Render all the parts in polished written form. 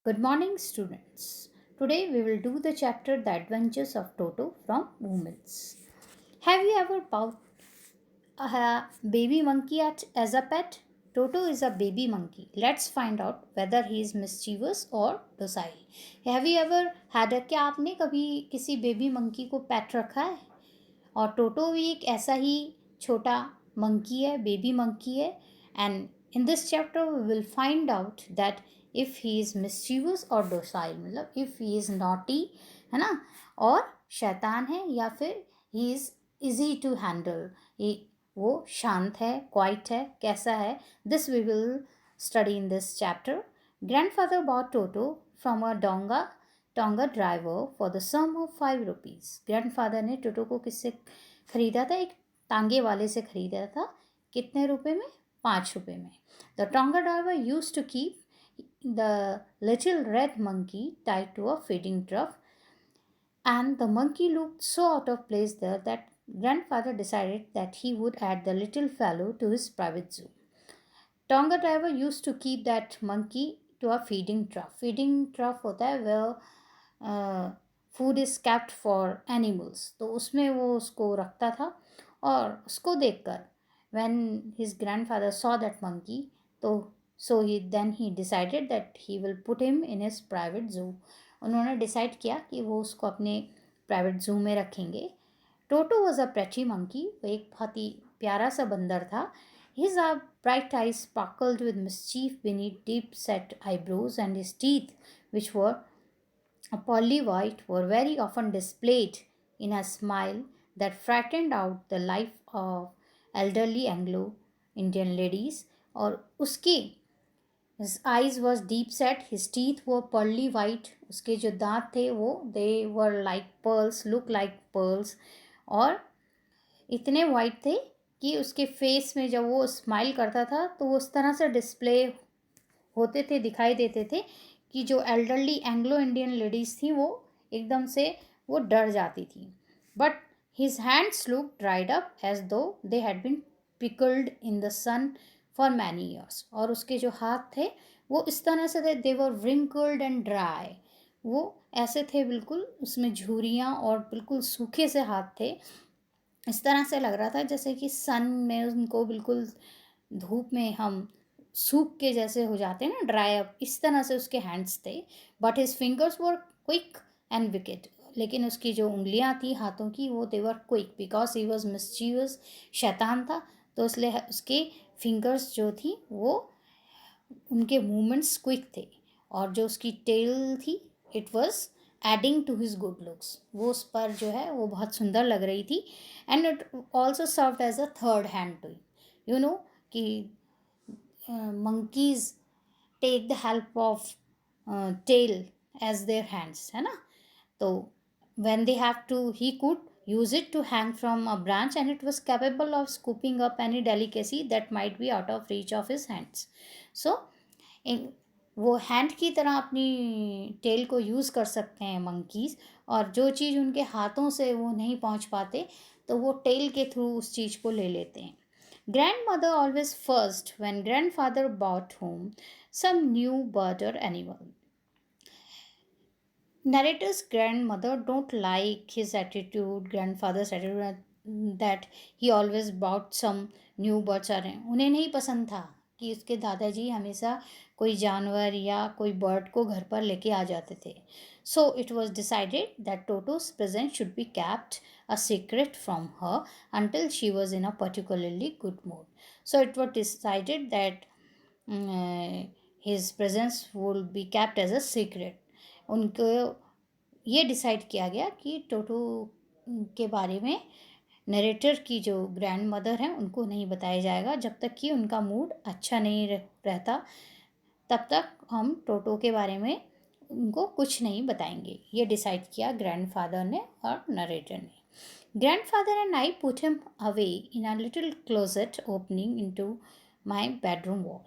Good morning, students. Today we will do the chapter The Adventures of Toto from Movements. Have you ever bought a baby monkey as a pet? Toto is a baby monkey. Let's find out whether he is mischievous or docile. Have you ever had a क्या आपने कभी किसी baby monkey को पेट रखा है? और टोटो भी एक ऐसा ही छोटा मंकी है, बेबी मंकी है. And in this chapter we will find out that if he is mischievous और डोसाइल, मतलब इफ़ ही इज़ नॉटी, है ना, और शैतान है, या फिर he is easy to handle, वो शांत है, क्वाइट है, कैसा है. This we will study in this chapter. Grandfather bought Toto from a tonga driver for the sum of 5 rupees. Grandfather ने टोटो को किससे खरीदा था? एक टांगे वाले से खरीदा था. कितने रुपए में? 5 रुपए में. The tonga driver use to keep the little red monkey tied to a feeding trough, and the monkey looked so out of place there that grandfather decided that he would add the little fellow to his private zoo. Tonga driver used to keep that monkey to a feeding trough. Feeding trough होता है where food is kept for animals, तो उसमें वो उसको रखता था. और उसको देखकर when his grandfather saw that monkey, तो he decided that he will put him in his private zoo. उन्होंने डिसाइड किया कि वो उसको अपने प्राइवेट जू में रखेंगे. Toto was a pretty monkey. वो एक बहुत ही प्यारा सा बंदर था. His bright eyes sparkled with mischief beneath deep-set eyebrows, and his teeth, which were pearly white, were very often displayed in a smile that frightened out the life of elderly Anglo-Indian ladies. और उसकी his eyes was deep set, his teeth were pearly white, उसके जो दांत थे वो they were like pearls, look like pearls, और इतने white थे कि उसके फेस में जब वो स्माइल करता था तो वो उस तरह से डिस्प्ले होते थे, दिखाई देते थे कि जो एल्डरली एंग्लो इंडियन लेडीज़ थी वो एकदम से वो डर जाती थी. But his hands look dried up as though they had been pickled in the sun for many years. और उसके जो हाथ थे वो इस तरह से थे, they were wrinkled and dry. वो ऐसे थे बिल्कुल, उसमें झुर्रियाँ और बिल्कुल सूखे से हाथ थे. इस तरह से लग रहा था जैसे कि सन में उनको बिल्कुल धूप में हम सूख के जैसे हो जाते हैं ना, ड्राई अप, इस तरह से उसके हैंड्स थे. But his fingers were quick and wicked. लेकिन उसकी जो उंगलियां थी हाथों की वो they were quick because he was mischievous, शैतान था, तो इसलिए उसके फिंगर्स जो थी वो उनके मूवमेंट्स क्विक थे. और जो उसकी टेल थी it was adding to his good looks. वो उस पर जो है वो बहुत सुंदर लग रही थी. And it also serve as a third hand to you know कि monkeys take the help of tail as their hands, है ना. तो when they have to, he could use it to hang from a branch, and it was capable of scooping up any delicacy that might be out of reach of his hands. So वो hand की तरह अपनी tell को use कर सकते हैं monkeys, और जो चीज़ उनके हाथों से वो नहीं पहुंच पाते तो वो टेल के थ्रू उस चीज़ को ले लेते हैं. Grandmother always first when grandfather brought home some new bird or animal. Narrator's grandmother don't like his attitude, grandfather's attitude, that he always bought some new birds or उन्हें नहीं पसंद था कि उसके दादाजी हमेशा कोई जानवर या कोई बर्ड को घर पर लेके आ जाते थे. So it was decided that Toto's presence should be kept a secret from her until she was in a particularly good mood. So it was decided that his presence would be kept as a secret. उनको ये decide किया गया कि टोटो के बारे में narrator की जो ग्रैंड मदर हैं उनको नहीं बताया जाएगा. जब तक कि उनका मूड अच्छा नहीं रहता तब तक हम टोटो के बारे में उनको कुछ नहीं बताएंगे. ये डिसाइड किया ग्रैंडफादर ने और नरेटर ने. Grandfather and I put him away in a little closet opening into my bedroom wall.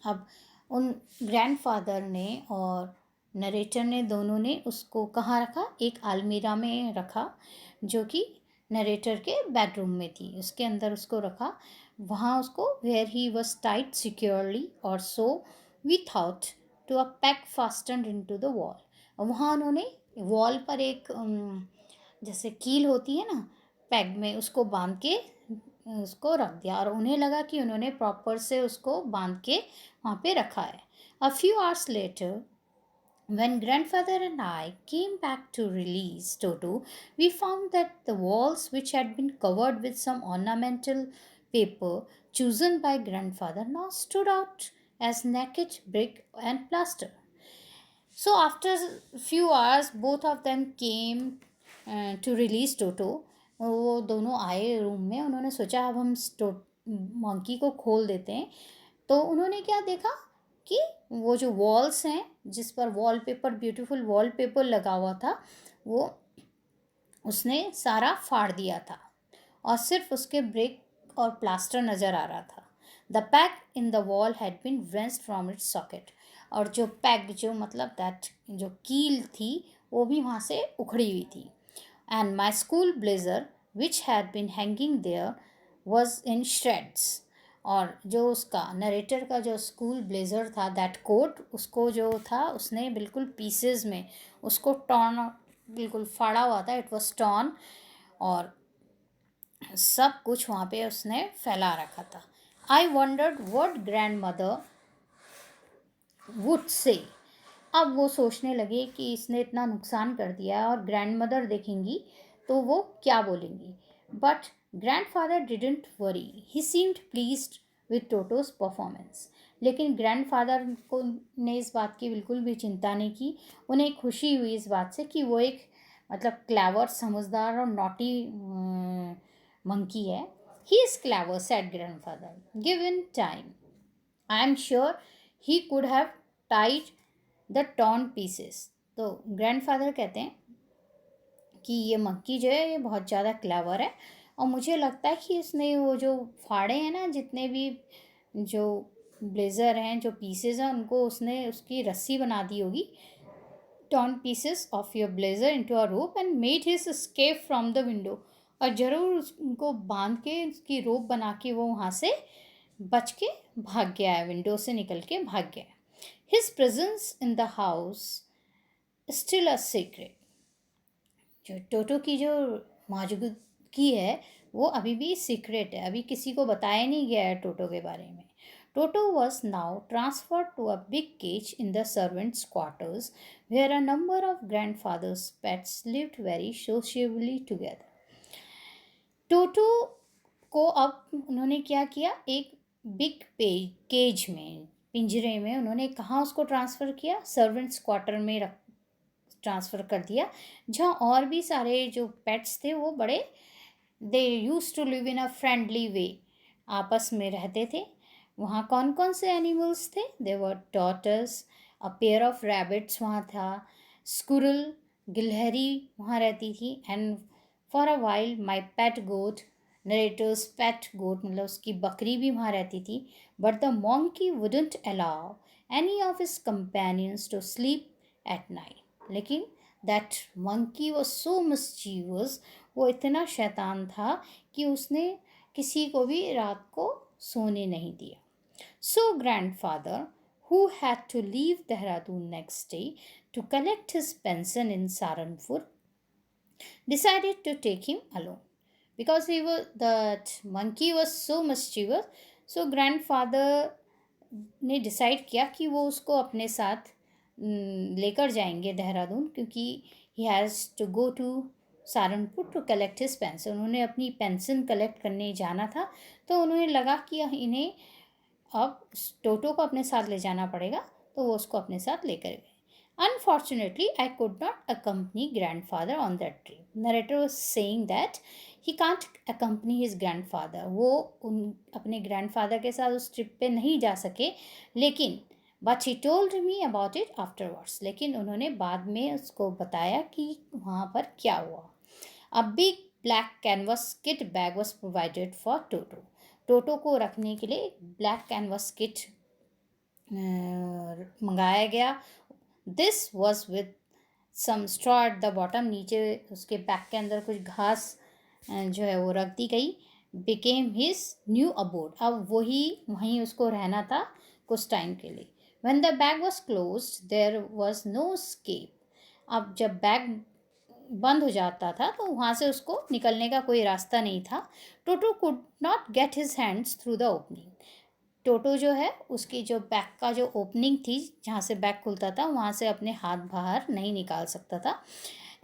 अब उन ग्रैंडफादर ने और नरेटर ने दोनों ने उसको कहाँ रखा? एक अलमीरा में रखा जो कि नरेटर के बेडरूम में थी. उसके अंदर उसको रखा. वहाँ उसको where he was tight securely, और so we thought to a peg fastened into the wall. वहाँ उन्होंने वॉल पर एक जैसे कील होती है ना पैग में, उसको बांध के उसको रख दिया और उन्हें लगा कि उन्होंने प्रॉपर से उसको बांध के वहाँ पे रखा है. A few hours later, when grandfather and I came back to release Toto, we found that the walls, which had been covered with some ornamental paper chosen by grandfather, now stood out as naked brick and plaster. So after few hours, both of them came to release Toto. वो दोनों आए room में, उन्होंने सोचा अब हम monkey को खोल देते हैं. तो उन्होंने क्या देखा कि वो जो वॉल्स हैं जिस पर वॉलपेपर, ब्यूटीफुल वॉलपेपर लगा हुआ था, वो उसने सारा फाड़ दिया था और सिर्फ उसके ब्रिक और प्लास्टर नज़र आ रहा था. The peg in the wall had been wrenched from its socket. और जो पैक, जो मतलब दैट जो कील थी, वो भी वहाँ से उखड़ी हुई थी. And my school blazer which had been hanging there was in shreds. और जो उसका नरेटर का जो स्कूल ब्लेजर था, दैट कोट, उसको जो था उसने बिल्कुल पीसेस में उसको टॉर्न, बिल्कुल फाड़ा हुआ था. इट वॉज टॉर्न और सब कुछ वहाँ पे उसने फैला रखा था. आई wandered what grand mother would say. अब वो सोचने लगे कि इसने इतना नुकसान कर दिया और ग्रैंड मदर देखेंगी तो वो क्या बोलेंगी. But grand father didn't worry. He seemed pleased with टोटोज performance. लेकिन ग्रैंड फादर को ने इस बात की बिल्कुल भी चिंता नहीं की. उन्हें खुशी हुई इस बात से कि वो एक मतलब क्लेवर, समझदार और नॉटी मंकी है. He is clever, said grand father. Give in time, I am sure he could have tied the torn pieces. तो ग्रैंडफादर कहते हैं कि ये मंकी जो है ये बहुत ज़्यादा क्लेवर है और मुझे लगता है कि इसने वो जो फाड़े हैं ना, जितने भी जो ब्लेज़र हैं, जो पीसेस हैं, उनको उसने उसकी रस्सी बना दी होगी. Torn pieces of your blazer into a rope and made his escape from the window. और ज़रूर उनको बांध के उसकी रोप बना के वो वहाँ से बच के भाग गया है, विंडो से निकल के भाग गया है. His presence in the house is still a secret. जो टोटो की जो मौजूदगी है वो अभी भी सीक्रेट है, अभी किसी को बताया नहीं गया है टोटो के बारे में. Toto was now transferred to a big cage in the servants' quarters where a number of grandfather's pets lived very sociably together. टोटो को अब उन्होंने क्या किया, एक बिग केज में, पिंजरे में उन्होंने कहाँ उसको ट्रांसफ़र किया, सर्वेंट्स क्वार्टर में रख ट्रांसफ़र कर दिया, जहाँ और भी सारे जो पेट्स थे वो बड़े, they use to live in a friendly way, आपस में रहते थे. वहाँ कौन कौन से एनिमल्स थे? They were tortoise, a pair of rabbits वहाँ था, स्कुरल, गिलहरी वहाँ रहती थी, and for a while my pet goat, narrator's pet goat मतलब उसकी बकरी भी वहाँ रहती थी. But the monkey wouldn't allow any of his companions to sleep at night. लेकिन that monkey was so mischievous, वो इतना शैतान था कि उसने किसी को भी रात को सोने नहीं दिया. सो grandfather, who had to leave Dehradun next day to collect his pension in Saranpur, decided to take him alone because that monkey was so mischievous. So grandfather ने डिसाइड किया कि वो उसको अपने साथ लेकर जाएंगे देहरादून, क्योंकि he has to go to Saharanpur to collect his pension. उन्होंने अपनी पेंशन कलेक्ट करने जाना था, तो उन्हें लगा कि इन्हें अब टोटो को अपने साथ ले जाना पड़ेगा, तो वो उसको अपने साथ लेकर गए. Unfortunately, I could not accompany grandfather on that trip. Narrator was saying that he can't accompany his grandfather. वो अपने grandfather के साथ उस ट्रिप पे नहीं जा सके, लेकिन but he told me about it afterwards. लेकिन उन्होंने बाद में उसको बताया कि वहाँ पर क्या हुआ. A big black canvas kit bag was provided for Toto. टोटो को रखने के लिए ब्लैक कैनवस किट मंगाया गया. This was with some straw at the bottom. नीचे उसके बैग के अंदर कुछ घास जो है वो रख दी गई. Became his new abode. अब वहीं उसको रहना था कुछ टाइम के लिए. When the bag was closed, there was no escape. अब जब बैग बंद हो जाता था तो वहाँ से उसको निकलने का कोई रास्ता नहीं था. Toto could not get his hands through the opening. Toto जो है उसकी जो बैग का जो ओपनिंग थी जहाँ से बैग खुलता था वहाँ से अपने हाथ बाहर नहीं निकाल सकता था.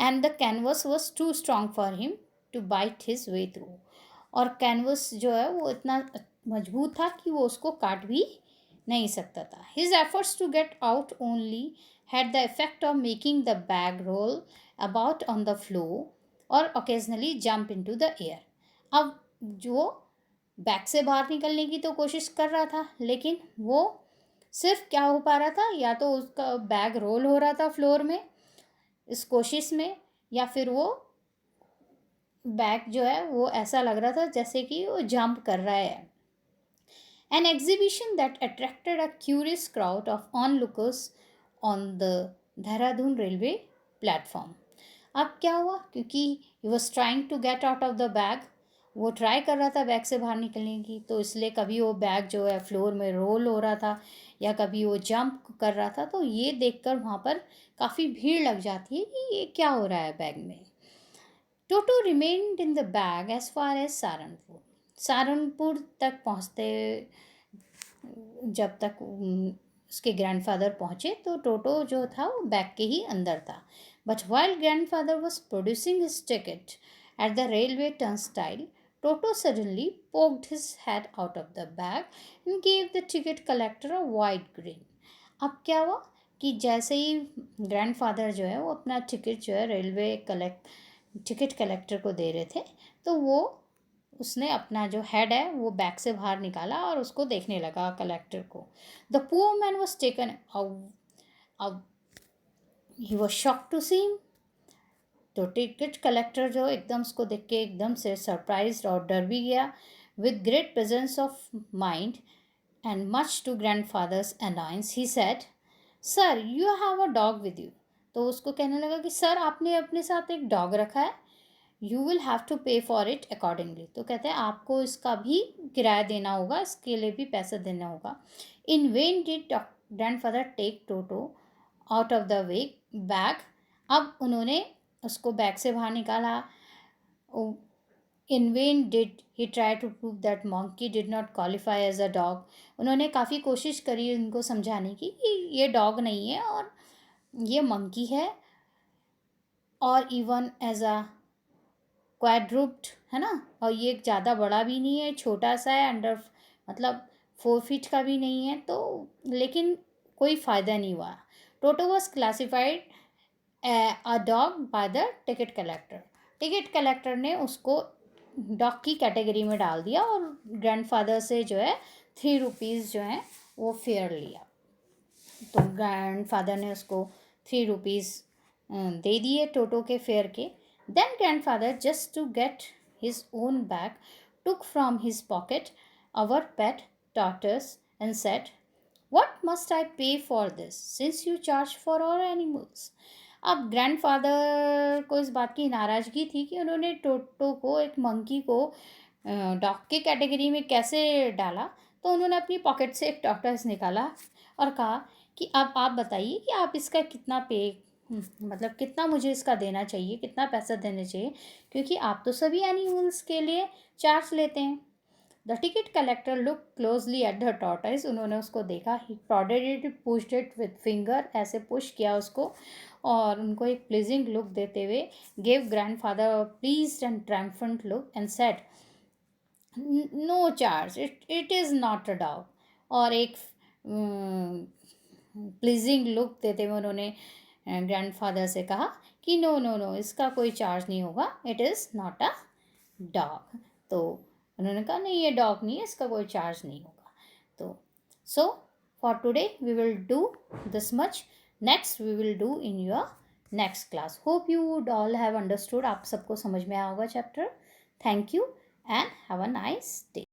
And the canvas was too strong for him to bite his way through. और कैनवस जो है वो इतना मजबूत था कि वो उसको काट भी नहीं सकता था. His efforts to get out only had the effect of making the bag roll about on the floor or occasionally jump into the air. अब जो बैग से बाहर निकलने की तो कोशिश कर रहा था लेकिन वो सिर्फ क्या हो पा रहा था, या तो उसका बैग रोल हो रहा था फ्लोर में इस कोशिश में, या फिर वो बैग जो है वो ऐसा लग रहा था जैसे कि वो जंप कर रहा है. An exhibition that attracted a curious crowd of onlookers on the Dehradun railway platform. अब क्या हुआ, क्योंकि he was trying to get out of the bag, वो ट्राई कर रहा था बैग से बाहर निकलने की, तो इसलिए कभी वो बैग जो है फ्लोर में रोल हो रहा था या कभी वो जंप कर रहा था. तो ये देखकर वहाँ पर काफ़ी भीड़ लग जाती है कि ये क्या हो रहा है बैग में. Toto remained in the bag as far as Saharanpur. Saharanpur तक पहुँचते जब तक उसके ग्रैंडफादर पहुँचे तो टोटो जो था वो बैग के ही अंदर था. But while grandfather was producing his ticket at the railway turnstile, toto suddenly poked his head out of the bag and gave the ticket collector a wide green. अब क्या हुआ कि जैसे ही ग्रैंडफादर जो है वो अपना टिकट जो है रेलवे टिकट कलेक्टर को दे रहे थे, तो वो उसने अपना जो हेड है वो बैग से बाहर निकाला और उसको देखने लगा कलेक्टर को. The poor man was taken aback he was shock to see him. तो टिकट कलेक्टर जो एकदम उसको देख के एकदम से सरप्राइज और डर भी गया. With great presence of mind and much to grandfather's annoyance he said, sir you have a dog with you. तो उसको कहने लगा कि सर आपने अपने साथ एक डॉग रखा है, यू विल हैव टू पे फॉर इट अकॉर्डिंगली. तो कहते हैं आपको इसका भी किराया देना होगा, इसके लिए भी पैसा देना होगा. In when did grandfather take Toto out of the way bag. अब उन्होंने उसको बैग से बाहर निकाला. In when did he try to prove that monkey did not qualify as a dog. उन्होंने काफ़ी कोशिश करी उनको समझाने की कि ये डॉग नहीं है और ये मंकी है, और इवन एज अ क्वाड्रूप्ड है ना, और ये ज़्यादा बड़ा भी नहीं है, छोटा सा है, अंडर मतलब 4 फीट का भी नहीं है. तो लेकिन कोई फ़ायदा नहीं हुआ. Toto was classified a dog by the ticket collector. Ticket collector ने उसको डॉग की कैटेगरी में डाल दिया और ग्रैंडफादर से जो है 3 रुपीज़ जो है वो फेयर लिया. तो ग्रैंडफादर ने उसको 3 रुपीज़ दे दिए टोटो के फेयर के. Then grandfather, just to get his own bag, took from his pocket our pet tortoise and said, what must I pay for this, since you charge for our animals? अब grandfather को इस बात की नाराज़गी थी कि उन्होंने टोटो को, एक मंकी को, डॉग के कैटेगरी में कैसे डाला. तो उन्होंने अपनी पॉकेट से एक टॉर्टॉइस निकाला और कहा कि अब आप बताइए कि आप इसका कितना मतलब कितना मुझे इसका देना चाहिए, कितना पैसा देना चाहिए, क्योंकि आप तो सभी एनिमल्स के लिए चार्ज लेते हैं. The ticket collector look closely at the tortoise. उन्होंने उसको देखा. He prodded it, pushed it with finger, ऐसे पुश किया उसको और उनको एक प्लीजिंग लुक देते हुए gave grandfather pleased and triumphant look and said, no charge, it is not a dog. और एक प्लीजिंग लुक देते हुए उन्होंने ग्रैंडफादर से कहा कि नो नो नो, इसका कोई चार्ज नहीं होगा, it is not a dog. तो उन्होंने कहा नहीं ये डॉग नहीं है, इसका कोई चार्ज नहीं होगा. तो so for today we will do this much. Next we will do in your next class. Hope you would all have understood. आप सबको समझ में आया होगा chapter. Thank you and have a nice day.